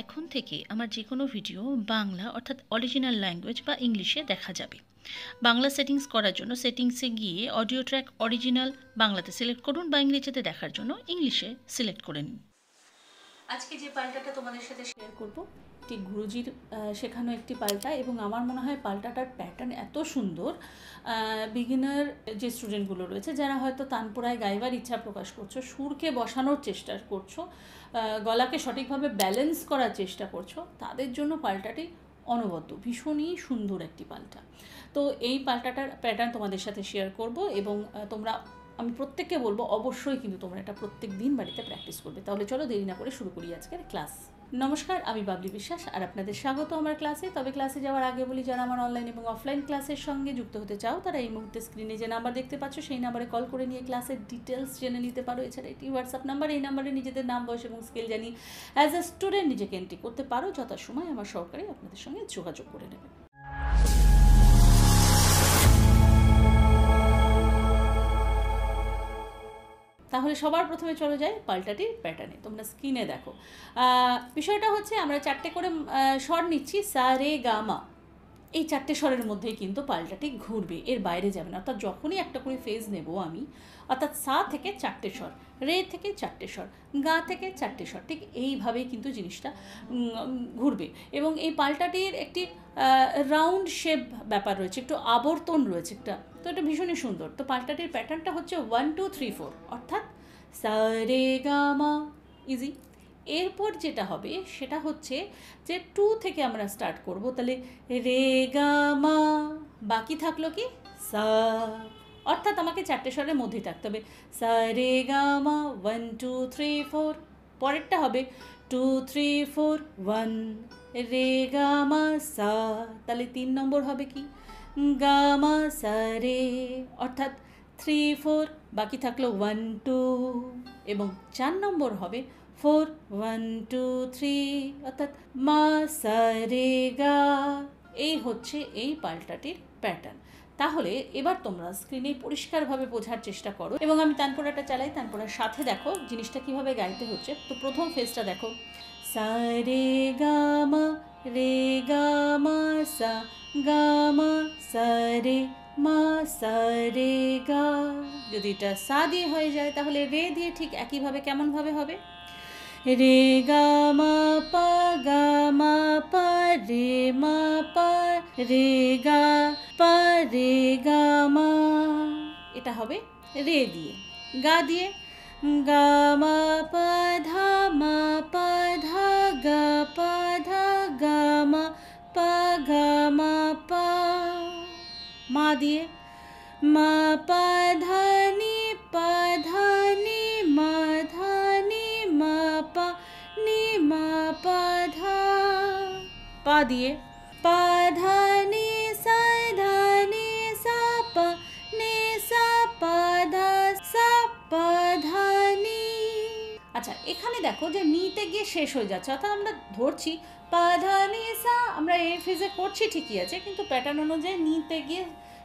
এখন থেকে আমার যে কোনো ভিডিও বাংলা অর্থাৎ অরিজিনাল ল্যাঙ্গুয়েজ বা ইংলিশে দেখা যাবে। বাংলা সেটিংস করার জন্য সেটিংসে গিয়ে অডিও ট্র্যাক অরিজিনাল বাংলাতে সিলেক্ট করুন বা ইংরেজিতে দেখার জন্য ইংলিশে সিলেক্ট করে নিন। আজকে যে পাল্টাটা তোমাদের সাথে শেয়ার করব একটি গুরুজির শেখানো একটি পাল্টা, এবং আমার মনে হয় পাল্টাটার প্যাটার্ন এত সুন্দর। বিগিনার যে স্টুডেন্টগুলো রয়েছে, যারা হয়তো তানপুরায় গাইবার ইচ্ছা প্রকাশ করছো, সুরকে বসানোর চেষ্টা করছো, গলাকে সঠিকভাবে ব্যালেন্স করার চেষ্টা করছো, তাদের জন্য পাল্টাটি অনবদ্য ভীষণই সুন্দর একটি পাল্টা। তো এই পাল্টাটার প্যাটার্ন তোমাদের সাথে শেয়ার করব, এবং আমি প্রত্যেককে বলবো অবশ্যই কিন্তু তোমরা এটা প্রত্যেক দিন বাড়িতে প্র্যাকটিস করবে। তাহলে চলো দেরি না করে শুরু করি আজকের ক্লাস। নমস্কার, আমি বাবলি বিশ্বাস আর আপনাদের স্বাগত আমার ক্লাসে। তবে ক্লাসে যাওয়ার আগে বলি, যারা আমার অনলাইন এবং অফলাইন ক্লাসের সঙ্গে যুক্ত হতে চাও, তারা এই মুহূর্তে স্ক্রিনে যে নাম্বার দেখতে পাচ্ছ সেই নাম্বারে কল করে নিয়ে ক্লাসের ডিটেলস জেনে নিতে পারো। এছাড়া এটি হোয়াটসঅ্যাপ নাম্বার, এই নাম্বারে নিজেদের নাম, বয়স এবং স্কেল জানিয়ে অ্যাজ এ স্টুডেন্ট নিজেকে এন্ট্রি করতে পারো। যথাসময় আমার সহকারী আপনাদের সঙ্গে যোগাযোগ করে নেবে। তাহলে সবার প্রথমে চলে যাই পাল্টাটির প্যাটার্নে। তোমরা স্ক্রিনে দেখো, বিষয়টা হচ্ছে আমরা চারটে করে স্বর নিচ্ছি, সা রে গা মা। এই চারটে স্বরের মধ্যেই কিন্তু পাল্টাটি ঘুরবে, এর বাইরে যাবে না। অর্থাৎ যখনই একটা করে ফেজ নেব আমি, অর্থাৎ সা থেকে চারটে স্বর, রে থেকে চারটে স্বর, গা থেকে চারটে স্বর, ঠিক এইভাবেই কিন্তু জিনিসটা ঘুরবে। এবং এই পাল্টাটির একটি রাউন্ড শেপ ব্যাপার রয়েছে, একটু আবর্তন রয়েছে একটা, তো এটা ভীষণই সুন্দর। তো পাল্টাটির প্যাটার্নটা হচ্ছে 1 2 3 4, অর্থাৎ সা রে গা মা, ইজি। এরপর যেটা হবে সেটা হচ্ছে যে 2 থেকে আমরা স্টার্ট করব, তাহলে রে গা মা, বাকি থাকলো কি সা, অর্থাৎ আমাকে চারটে স্বরের মধ্যেই থাকতে হবে। সা রে গা মা 1 2 3 4, পরেরটা হবে 2 3 4 1, রে গা মা সা, তাহলে 3 নম্বর হবে কি গা মা সা রে, অর্থাৎ 3 4, বাকি থাকলো 1 2, এবং 4 নম্বর হবে 4 1 2 3, অর্থাৎ মা সা রে গা। এই হচ্ছে এই পাল্টাটির প্যাটার্ন। তাহলে এবার তোমরা স্ক্রিনে পরিষ্কারভাবে বোঝার চেষ্টা করো, এবং আমি তানপুরাটা চালাই, তানপুরার সাথে দেখো জিনিসটা কিভাবে গাইতে হচ্ছে। তো প্রথম ফেজটা দেখো, সা রে গা মা, রে গা মা সা, গা মা সা রে, মা সা রে গা। যদি এটা সা দিয়ে হয়ে যায়, তাহলে রে দিয়ে ঠিক একইভাবে কেমনভাবে হবে, রে গা মা পা, গা মা পা, রে মা পা, রে গা পা, রে গা মা। এটা হবে রে দিয়ে। গা দিয়ে গা মা পা ধা, মা পা ধা, গা পা ধা, গা মা পা, গা মা পা। মা দিয়ে মা পা ধা নি, পা ধা নি, মা ধা নি, মা পা নি, মা পা ধা। পা দিয়ে পা ধা নি সা, ধা নি সা পা, নি সা পা ধা, সা পা ধা নি। আচ্ছা, এখানে দেখো যে নিতে গিয়ে শেষ হয়ে যাচ্ছে, অর্থাৎ আমরা ধরছি পা ধা নি সা, আমরা এই ফেজে করছি ঠিকই আছে, কিন্তু প্যাটার্ন অনুযায়ী নিতে গিয়ে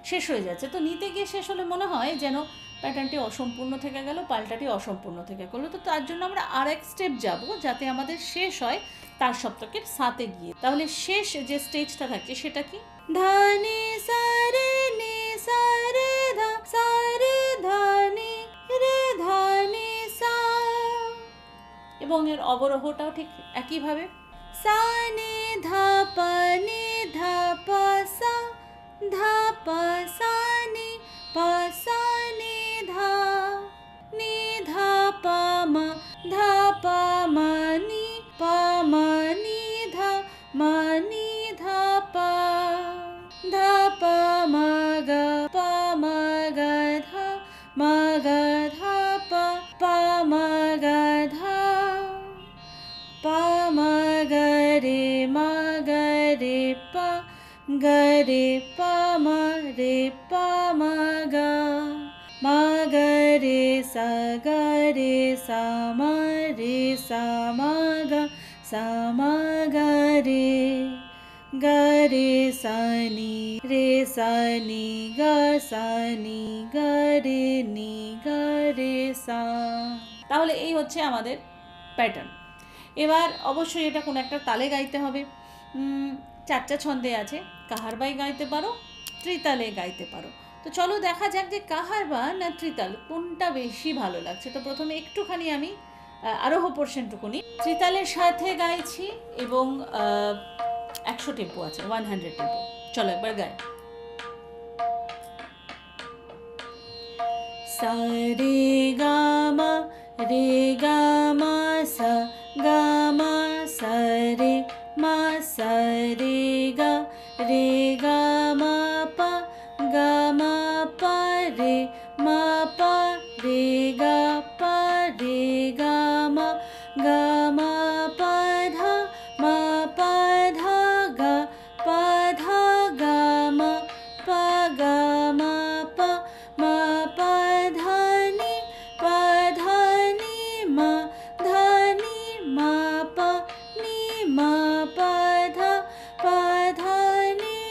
শেষ হয়ে যাচ্ছে। তো নিতে গিয়ে শেষ হলে মনে হয় যেন প্যাটার্নটি অসম্পূর্ণ থেকে গেল, পাল্টাটি অসম্পূর্ণ থেকে গেলো। তো তার জন্য আমরা আরেক স্টেপ যাব, যাতে আমাদের শেষ হয় তার সপ্তকের সাথে গিয়ে। তাহলে শেষ যে স্টেজটা থাকছে সেটা কি, ধা নি সা রে, নি সা রে ধা, সা রে ধা নি, রে ধা নি সা। এবং এর অবরোহটাও ঠিক একইভাবে, সা নি ধা পা, নি ধা পা সা, ধা পা সা নি, পা সা নি ধা, নি ধা পা মা, ধা পা মা নি, পা মা নি ধা, মা নি ধা পা, ধা পা মা গা, পা মা গা ধা, মা গা ধা পা, পা মা গা ধা, পা মা গা রে, মা গা রে পা, গা রে পা মা, রে পা মা গা, মা গা রে সা, গা রে সা মা, রে সা মা গা, সা মা গা রে, গা রে সা নি, রে সা নি, গা সা নি, গা রে নি, গা রে সা। তাহলে এই হচ্ছে আমাদের প্যাটার্ন। এবার অবশ্যই এটা কোনো একটা তালে গাইতে হবে। 4টা ছন্দে আছে, কাহারবাই গাইতে পারো, ত্রিতালে গাইতে পারো। তো চলো দেখা যাক যে কাহারবা না ত্রিতাল কোনটা বেশি ভালো লাগছে। তো প্রথমে একটুখানি আমি আরোহ পোর্শনটুকুনি ত্রিতালের সাথে গাইছি এবং 100 টেম্পো আছে, 100 টেম্পো। চলো একবার গাই। सा रे गा मा रे गा मा सा गा मा सा रे मा सा रे गा मा पा रे मा पा रे गा मा पा धा गा मा पा गा मा पा धनी मा धनी मा पा धनी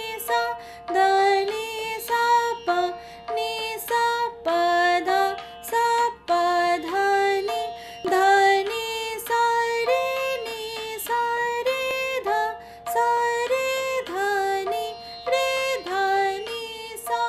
सा पा धा सा पा धनी सा रे धा सा रे धनी सा।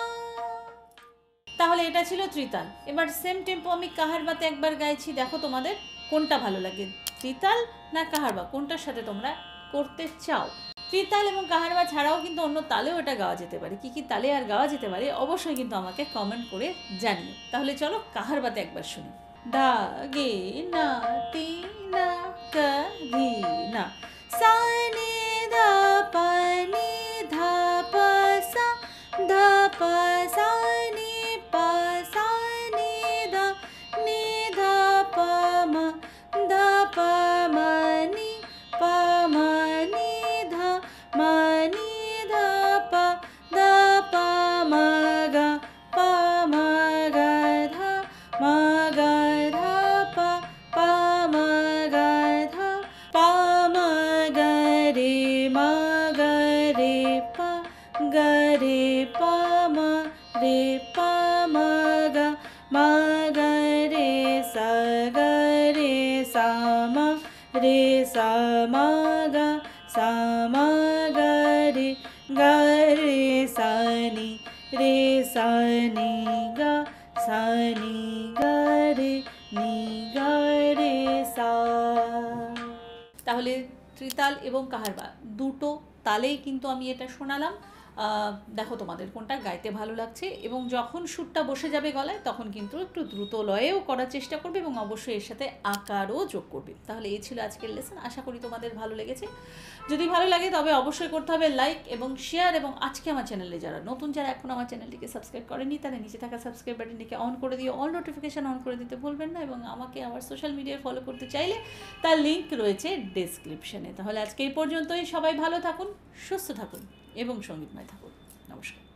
তাহলে এটা ছিল ত্রিতাল। এবার সেম টেম্পো আমি কাহারবাতে একবার গাইছি, দেখো তোমাদের কোনটা ভালো লাগে, ত্রিতাল না কাহারবা, কোনটার সাথে তোমরা করতে চাও। ত্রিতাল এবং কাহারবা ছাড়াও কিন্তু অন্য তালেও এটা গাওয়া যেতে পারে। কী কী তালে আর গাওয়া যেতে পারে অবশ্যই কিন্তু আমাকে কমেন্ট করে জানিও। তাহলে চলো কাহারবাতে একবার শুনি। দা গে না তি না কা ধি না সা নি ধা পা নি ধা পা সা ধা পা সা নি পা সা নি ধা পা মা ধা পা মা নি পা মা নি ধা পা মা গা ধা মা গা ধা পা মা গা ধা পা মা গা রে মা গা রে পা গা রে পা মা গা রে সা মা গা মা গা রে সা নি গা রে সা। তাহলে ত্রিতাল এবং কাহারবা দুটো তালেই কিন্তু আমি এটা শোনালাম। দেখো তোমাদের কোনটা গাইতে ভালো লাগছে, এবং যখন সুরটা বসে যাবে গলায় তখন কিন্তু একটু দ্রুত লয়েও করার চেষ্টা করবে এবং অবশ্যই এর সাথে আকারও যোগ করবে। তাহলে এই ছিল আজকের লেসন, আশা করি তোমাদের ভালো লেগেছে। যদি ভালো লাগে তবে অবশ্যই করতে হবে লাইক এবং শেয়ার, এবং আজকে আমার চ্যানেলে যারা নতুন, যারা এখন আমার চ্যানেলটিকে সাবস্ক্রাইব করেনি তারা নিচে থাকা সাবস্ক্রাইব বাটনটিকে অন করে দিও, অল নোটিফিকেশান অন করে দিতে ভুলবেন না। এবং আমাকে আমার সোশ্যাল মিডিয়ায় ফলো করতে চাইলে তার লিঙ্ক রয়েছে ডেসক্রিপশনে। তাহলে আজকে এই পর্যন্তই, সবাই ভালো থাকুন, সুস্থ থাকুন এবং সঙ্গীতময় থাকুন। নমস্কার।